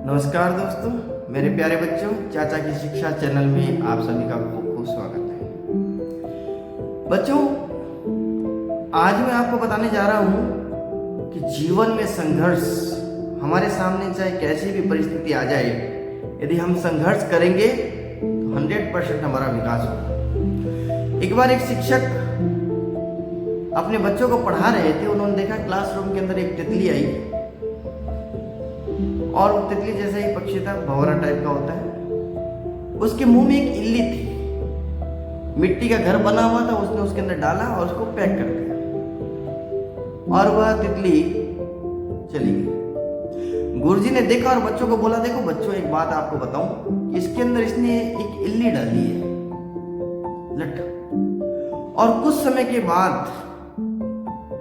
नमस्कार दोस्तों, मेरे प्यारे बच्चों, चाचा की शिक्षा चैनल में आप सभी का खूब खूब स्वागत है। बच्चों, आज मैं आपको बताने जा रहा हूँ कि जीवन में संघर्ष हमारे सामने चाहे कैसी भी परिस्थिति आ जाए, यदि हम संघर्ष करेंगे तो 100% हमारा विकास होगा। एक बार एक शिक्षक अपने बच्चों को पढ़ा रहे थे। उन्होंने देखा क्लासरूम के अंदर एक तितली आई और वो तितली जैसा ही पक्षी था, भंवरा टाइप का होता है। उसके मुंह में एक इल्ली थी। मिट्टी का घर बना हुआ था, उसने उसके अंदर डाला और उसको पैक कर दिया और वह तितली चली गई। गुरुजी ने देखा और बच्चों को बोला, देखो बच्चों, एक बात आपको बताऊं, इसके अंदर इसने एक इल्ली डाली है, लट, और कुछ समय के बाद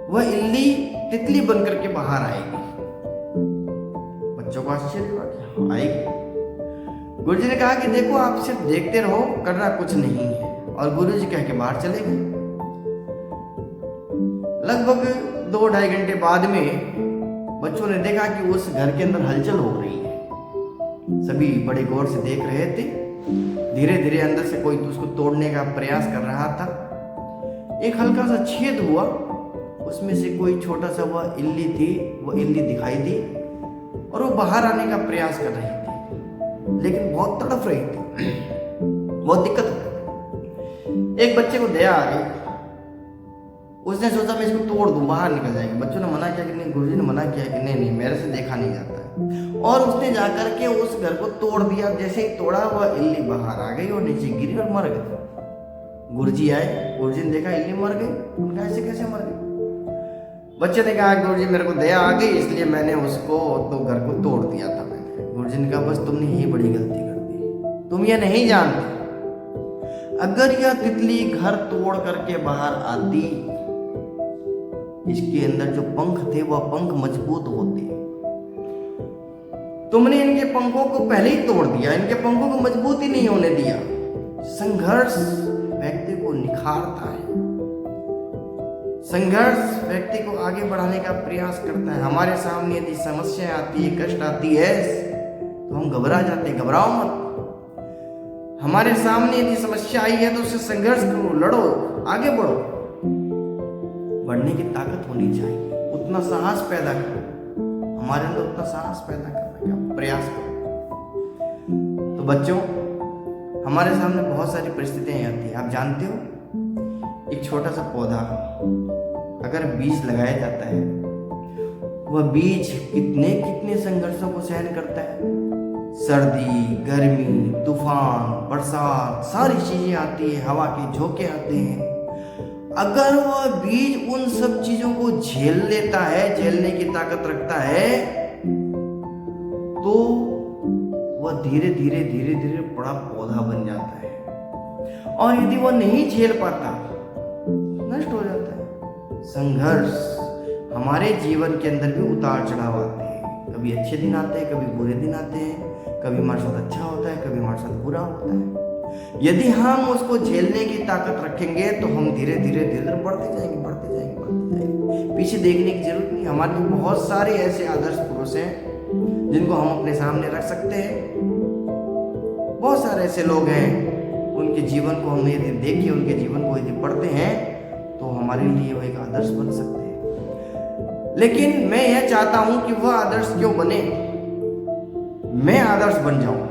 वह इल्ली तितली बनकर के बाहर आएगी। बच्चों को आश्चर्य हुआ कि आएगी। गुरुजी ने कहा कि देखो, आप सिर्फ देखते रहो, करना कुछ नहीं है। और गुरुजी कह के बाहर चले गए। लगभग 2-2.5 घंटे बाद में बच्चों ने देखा कि उस घर के अंदर हलचल हो रही है। सभी बड़े गौर से देख रहे थे। धीरे धीरे अंदर से कोई उसको तोड़ने का प्रयास कर रहा था। एक हल्का सा छेद हुआ, उसमें से कोई छोटा सा वह इल्ली थी, वह इल्ली दिखाई दी और वो बाहर आने का प्रयास कर रही थी, लेकिन बहुत तड़फ रही थी, बहुत दिक्कत हो रही थी। एक बच्चे को दया आ गई। उसने सोचा मैं इसको तोड़ दूं, बाहर निकल जाएगी। बच्चों ने मना किया कि नहीं, गुरुजी ने मना किया कि नहीं, मेरे से देखा नहीं जाता है। और उसने जाकर के उस घर को तोड़ दिया। जैसे ही तोड़ा, वह इल्ली बाहर आ गई और नीचे गिरी और मर गई। गुरुजी आए, गुरुजी ने देखा इल्ली मर गई। उनका ऐसे कैसे मर गई? बच्चे ने कहा, गुरुजी मेरे को दया आ गई, इसलिए मैंने उसको तो घर को तोड़ दिया था मैंने। गुरुजी ने कहा, बस तुमने यही बड़ी गलती कर दी, तुम ये नहीं जानते। अगर यह तितली घर तोड़ करके बाहर आती, इसके अंदर जो पंख थे वह पंख मजबूत होते। तुमने इनके पंखों को पहले ही तोड़ दिया, इनके पंखों को मजबूत ही नहीं होने दिया। संघर्ष व्यक्ति को निखारता है। संघर्ष व्यक्ति को आगे बढ़ाने का प्रयास करता है। हमारे सामने यदि समस्या आती है, कष्ट आती है, तो हम घबरा जाते हैं। घबराओ मत। हमारे सामने यदि समस्या आई है तो उससे संघर्ष करो, लड़ो, आगे बढ़ो। बढ़ने की ताकत होनी चाहिए, उतना साहस पैदा करो। हमारे अंदर उतना साहस पैदा करने का प्रयास करो। तो बच्चों, हमारे सामने बहुत सारी परिस्थितियां आती है। आप जानते हो, एक छोटा सा पौधा अगर बीज लगाया जाता है, वह बीज कितने कितने संघर्षों को सहन करता है। सर्दी, गर्मी, तूफान, बरसात, सारी चीजें आती है, हवा के झोंके आते हैं। अगर वह बीज उन सब चीजों को झेल लेता है, झेलने की ताकत रखता है, तो वह धीरे धीरे धीरे धीरे बड़ा पौधा बन जाता है। और यदि वह नहीं झेल पाता, नष्ट हो जाता है। संघर्ष हमारे जीवन के अंदर भी उतार चढ़ाव आते हैं। कभी अच्छे दिन आते हैं, कभी बुरे दिन आते हैं। कभी हमारे साथ अच्छा होता है, कभी हमारे साथ बुरा होता है। यदि हम उसको झेलने की ताकत रखेंगे तो हम धीरे धीरे धीरे धीरे बढ़ते जाएंगे, बढ़ते जाएंगे, बढ़ते जाएंगे। पीछे देखने की जरूरत नहीं। हमारे बहुत सारे ऐसे आदर्श पुरुष हैं जिनको हम अपने सामने रख सकते हैं। बहुत सारे ऐसे लोग हैं, उनके जीवन को हम यदि देखिए, उनके जीवन को यदि पढ़ते हैं, तो हमारे लिए वह एक आदर्श बन सकते हैं। लेकिन मैं यह चाहता हूं कि वह आदर्श क्यों बने, मैं आदर्श बन जाऊं,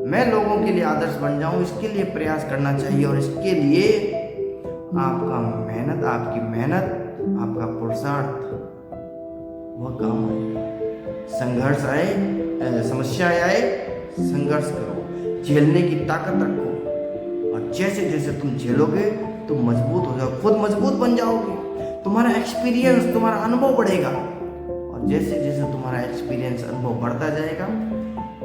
मैं लोगों के लिए आदर्श बन जाऊं। इसके लिए प्रयास करना चाहिए और इसके लिए आपका मेहनत, आपकी मेहनत, आपका पुरुषार्थ वह काम आए। संघर्ष आए, समस्या आए, संघर्ष करो, झेलने की ताकत रखो। और जैसे जैसे तुम झेलोगे तुम मजबूत हो जाओगे, खुद मजबूत बन जाओगे। तुम्हारा एक्सपीरियंस, तुम्हारा अनुभव बढ़ेगा। और जैसे जैसे तुम्हारा एक्सपीरियंस, अनुभव बढ़ता जाएगा,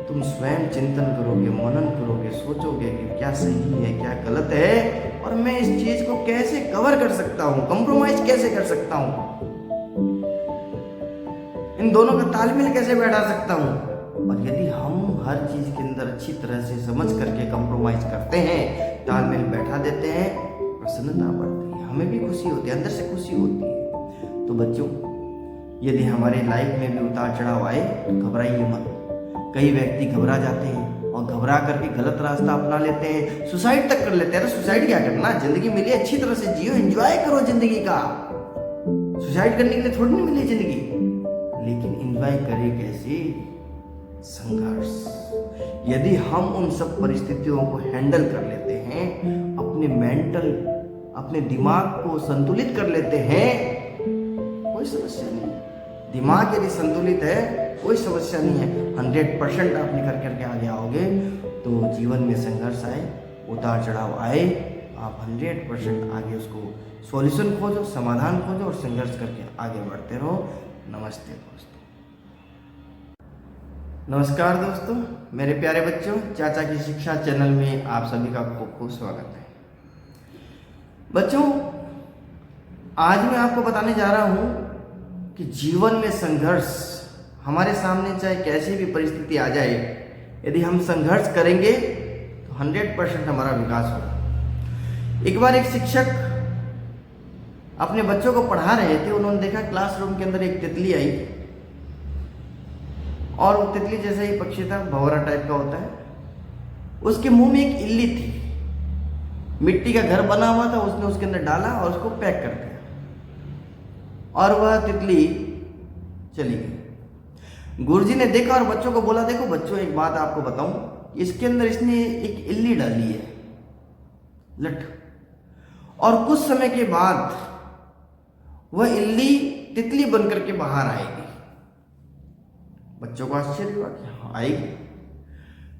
तुम स्वयं चिंतन करोगे, मनन करोगे, सोचोगे कि क्या सही है, क्या गलत है, और मैं इस चीज को कैसे कवर कर सकता हूँ, कंप्रोमाइज कैसे कर सकता हूँ, इन दोनों का तालमेल कैसे बैठा सकता हूँ। और यदि हम हर चीज के अंदर अच्छी तरह से समझ करके कंप्रोमाइज करते हैं, तालमेल बैठा देते हैं, प्रसन्नता बढ़ती है, हमें भी खुशी होती है, अंदर से खुशी होती है। तो बच्चों, यदि हमारे लाइफ में भी उतार चढ़ाव आए तो घबराइए मत, कई व्यक्ति घबरा जाते हैं और घबरा करके गलत रास्ता अपना लेते हैं, सुसाइड तक कर लेते हैं। अरे सुसाइड क्या करना, जिंदगी मिली अच्छी तरह से जियो, एंजॉय करो जिंदगी का। सुसाइड करने के लिए थोड़ी नहीं मिली जिंदगी, लेकिन एंजॉय करे कैसे? संघर्ष। यदि हम उन सब परिस्थितियों को हैंडल कर लेते हैं, अपने मेंटल, अपने दिमाग को संतुलित कर लेते हैं, कोई समस्या नहीं। दिमाग यदि संतुलित है, कोई समस्या नहीं है। 100% आप निकल करके आगे आओगे। तो जीवन में संघर्ष आए, उतार चढ़ाव आए, आप 100% आगे उसको सॉल्यूशन खोजो, समाधान खोजो और संघर्ष करके आगे बढ़ते रहो। नमस्ते दोस्तों। नमस्कार दोस्तों, मेरे प्यारे बच्चों, चाचा की शिक्षा चैनल में आप सभी का खूब खूब स्वागत है। बच्चों, आज मैं आपको बताने जा रहा हूं कि जीवन में संघर्ष हमारे सामने चाहे कैसी भी परिस्थिति आ जाए, यदि हम संघर्ष करेंगे तो 100% हमारा विकास होगा। एक बार एक शिक्षक अपने बच्चों को पढ़ा रहे थे। उन्होंने देखा क्लासरूम के अंदर एक तितली आई और वो तितली जैसा ही पक्षी था, भंवरा टाइप का होता है, उसके मुंह में एक इल्ली थी। मिट्टी का घर बना हुआ था, उसने उसके अंदर डाला और उसको पैक कर दिया और वह तितली चली गई। गुरुजी ने देखा और बच्चों को बोला, देखो बच्चों, एक बात आपको बताऊं, इसके अंदर इसने एक इल्ली डाली है, लट, और कुछ समय के बाद वह इल्ली तितली बनकर के बाहर आएगी। बच्चों को आश्चर्य हुआ कि हाँ आएगी।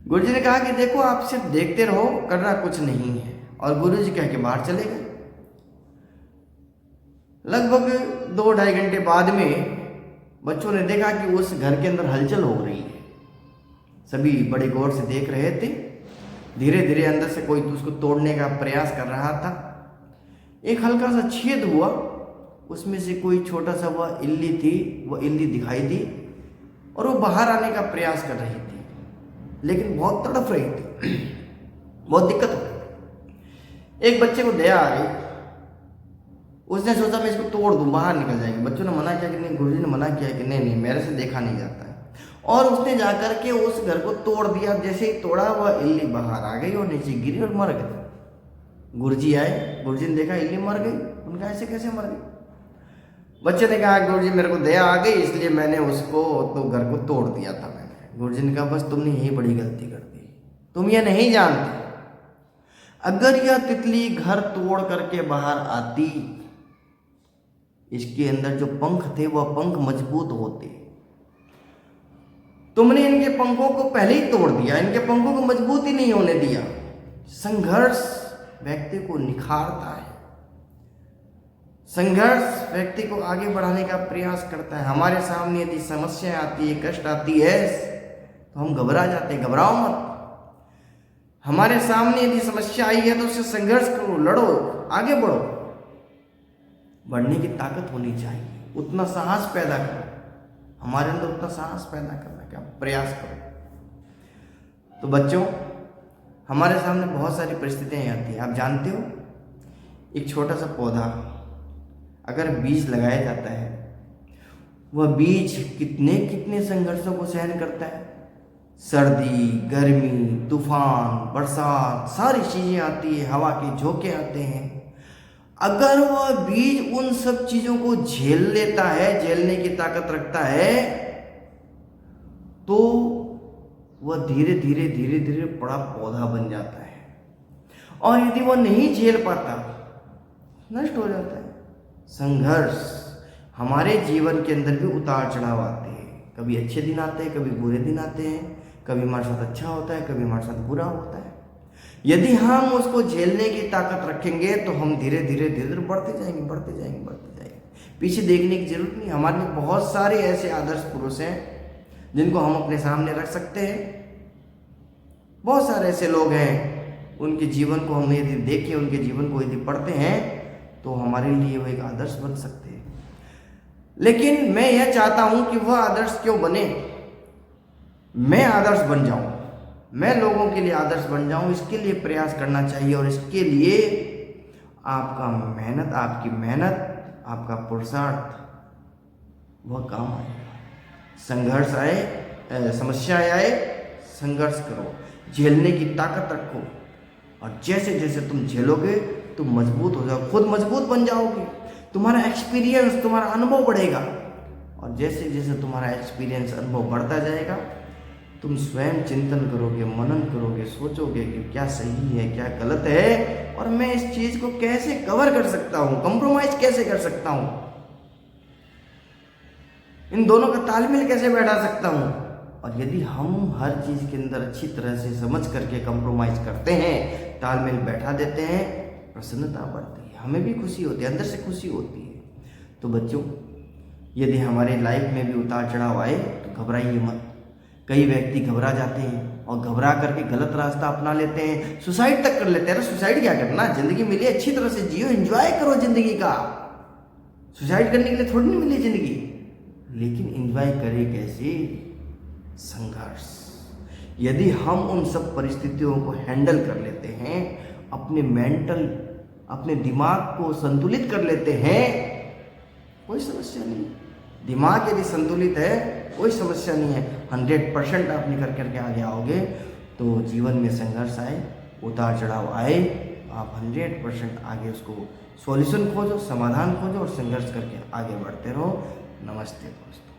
गुरुजी ने कहा कि देखो, आप सिर्फ देखते रहो, करना कुछ नहीं है, और गुरुजी कह के बाहर चले गए। लगभग 2-2.5 घंटे बाद में बच्चों ने देखा कि उस घर के अंदर हलचल हो रही है। सभी बड़े गौर से देख रहे थे। धीरे धीरे अंदर से कोई उसको तोड़ने का प्रयास कर रहा था। एक हल्का सा छेद हुआ, उसमें से कोई छोटा सा वह इल्ली थी, वह इल्ली दिखाई दी और वो बाहर आने का प्रयास कर रही थी, लेकिन बहुत तड़फ रही थी, बहुत दिक्कत हो रही थी। एक बच्चे को दया आ गई। उसने सोचा मैं इसको तोड़ दूं, बाहर निकल जाएगी। बच्चों ने मना किया कि नहीं, गुरुजी ने मना किया कि नहीं, मेरे से देखा नहीं जाता है, और उसने जाकर के उस घर को तोड़ दिया। जैसे ही तोड़ा, वह इल्ली बाहर आ गई और नीचे गिरी और मर गई। गुरुजी आए, गुरुजी ने देखा इल्ली मर गई। उनका ऐसे कैसे मर गई? बच्चे ने कहा, गुरुजी मेरे को दया आ गई, इसलिए मैंने उसको तो घर को तोड़ दिया था मैंने। गुरुजी ने कहा, बस तुमने यही बड़ी गलती कर दी, तुम ये नहीं जानते। अगर यह तितली घर तोड़ करके बाहर आती, इसके अंदर जो पंख थे वह पंख मजबूत होते। तुमने इनके पंखों को पहले ही तोड़ दिया, इनके पंखों को मजबूत ही नहीं होने दिया। संघर्ष व्यक्ति को निखारता है, संघर्ष व्यक्ति को आगे बढ़ाने का प्रयास करता है। हमारे सामने यदि समस्या आती है, कष्ट आती है, तो हम घबरा जाते हैं। घबराओ मत। हमारे सामने यदि समस्या आई है तो उससे संघर्ष करो, लड़ो, आगे बढ़ो। बढ़ने की ताकत होनी चाहिए, उतना साहस पैदा करो, हमारे अंदर उतना साहस पैदा करने का प्रयास करो। तो बच्चों, हमारे सामने बहुत सारी परिस्थितियां आती हैं। आप जानते हो, एक छोटा सा पौधा अगर बीज लगाया जाता है, वह बीज कितने कितने संघर्षों को सहन करता है। सर्दी, गर्मी, तूफान, बरसात, सारी चीजें आती है, हवा के झोंके आते हैं। अगर वह बीज उन सब चीजों को झेल लेता है, झेलने की ताकत रखता है, तो वह धीरे धीरे धीरे धीरे बड़ा पौधा बन जाता है। और यदि वह नहीं झेल पाता, नष्ट हो जाता है। संघर्ष हमारे जीवन के अंदर भी उतार चढ़ाव आते हैं। कभी अच्छे दिन आते हैं, कभी बुरे दिन आते हैं, कभी हमारे साथ अच्छा होता है, कभी हमारे साथ बुरा होता है। यदि हम उसको झेलने की ताकत रखेंगे तो हम धीरे धीरे धीरे धीरे बढ़ते जाएंगे, बढ़ते जाएंगे, बढ़ते जाएंगे। पीछे देखने की जरूरत नहीं। हमारे में बहुत सारे ऐसे आदर्श पुरुष हैं जिनको हम अपने सामने रख सकते हैं। बहुत सारे ऐसे लोग हैं, उनके जीवन को हम यदि देखें, उनके जीवन को यदि पढ़ते हैं, तो हमारे लिए वो एक आदर्श बन सकते हैं। लेकिन मैं यह चाहता हूं कि वह आदर्श क्यों बने, मैं आदर्श बन जाऊं, मैं लोगों के लिए आदर्श बन जाऊं। इसके लिए प्रयास करना चाहिए और इसके लिए आपका मेहनत, आपकी मेहनत, आपका पुरुषार्थ वह काम आएगा। संघर्ष आए समस्याएं आए, संघर्ष करो, झेलने की ताकत रखो, और जैसे जैसे तुम झेलोगे तुम मजबूत हो जाओ, खुद मजबूत बन जाओगे, तुम्हारा एक्सपीरियंस, तुम्हारा अनुभव बढ़ेगा, और जैसे जैसे तुम्हारा एक्सपीरियंस, अनुभव बढ़ता जाएगा, तुम स्वयं चिंतन करोगे, मनन करोगे, सोचोगे कि क्या सही है, क्या गलत है, और मैं इस चीज को कैसे कवर कर सकता हूँ, कंप्रोमाइज कैसे कर सकता हूँ, इन दोनों का तालमेल कैसे बैठा सकता हूँ। और यदि हम हर चीज के अंदर अच्छी तरह से समझ करके कंप्रोमाइज करते हैं, तालमेल बैठा देते हैं, प्रसन्नता बढ़ती है, हमें भी खुशी होती है, अंदर से खुशी होती है। तो बच्चों, यदि हमारे लाइफ में भी उतार चढ़ाव आए तो घबराइए मत। कई व्यक्ति घबरा जाते हैं और घबरा करके गलत रास्ता अपना लेते हैं, सुसाइड तक कर लेते हैं। अरे सुसाइड क्या करना, जिंदगी मिली अच्छी तरह से जियो, एंजॉय करो जिंदगी का। सुसाइड करने के लिए थोड़ी नहीं मिली जिंदगी, लेकिन एंजॉय करें कैसे? संघर्ष। यदि हम उन सब परिस्थितियों को हैंडल कर लेते हैं, अपने दिमाग को संतुलित कर लेते हैं, कोई समस्या नहीं। दिमाग यदि संतुलित है कोई समस्या नहीं है, 100% आप निकल करके आगे आओगे। तो जीवन में संघर्ष आए, उतार चढ़ाव आए, आप 100% आगे उसको सॉल्यूशन खोजो, समाधान खोजो, और संघर्ष करके आगे बढ़ते रहो। नमस्ते दोस्तों।